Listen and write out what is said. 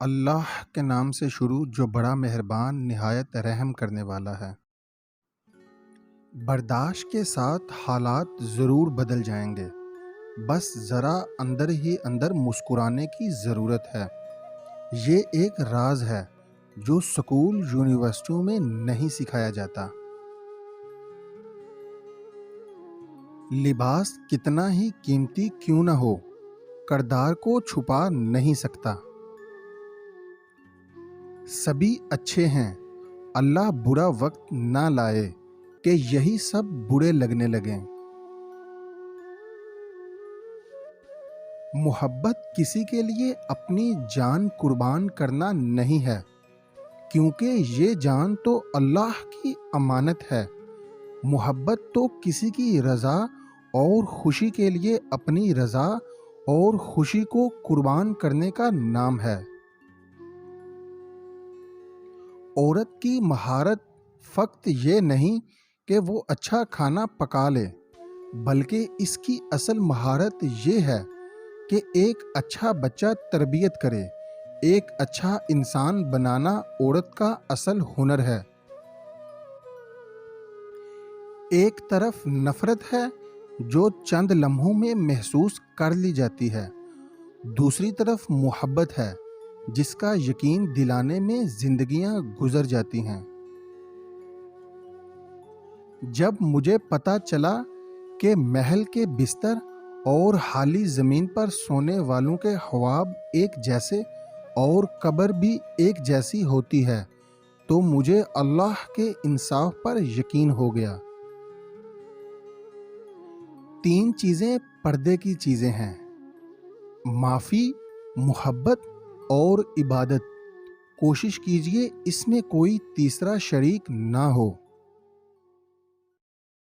اللہ کے نام سے شروع جو بڑا مہربان نہایت رحم کرنے والا ہے۔ برداشت کے ساتھ حالات ضرور بدل جائیں گے، بس ذرا اندر ہی اندر مسکرانے کی ضرورت ہے۔ یہ ایک راز ہے جو سکول یونیورسٹیوں میں نہیں سکھایا جاتا۔ لباس کتنا ہی قیمتی کیوں نہ ہو، کردار کو چھپا نہیں سکتا۔ سبھی اچھے ہیں، اللہ برا وقت نہ لائے کہ یہی سب برے لگنے لگیں۔ محبت کسی کے لیے اپنی جان قربان کرنا نہیں ہے، کیونکہ یہ جان تو اللہ کی امانت ہے۔ محبت تو کسی کی رضا اور خوشی کے لیے اپنی رضا اور خوشی کو قربان کرنے کا نام ہے۔ عورت کی مہارت فقط یہ نہیں کہ وہ اچھا کھانا پکا لے، بلکہ اس کی اصل مہارت یہ ہے کہ ایک اچھا بچہ تربیت کرے۔ ایک اچھا انسان بنانا عورت کا اصل ہنر ہے۔ ایک طرف نفرت ہے جو چند لمحوں میں محسوس کر لی جاتی ہے، دوسری طرف محبت ہے جس کا یقین دلانے میں زندگیاں گزر جاتی ہیں۔ جب مجھے پتہ چلا کہ محل کے بستر اور حالی زمین پر سونے والوں کے خواب ایک جیسے اور قبر بھی ایک جیسی ہوتی ہے، تو مجھے اللہ کے انصاف پر یقین ہو گیا۔ تین چیزیں پردے کی چیزیں ہیں: معافی، محبت اور عبادت۔ کوشش کیجئے اس میں کوئی تیسرا شریک نہ ہو۔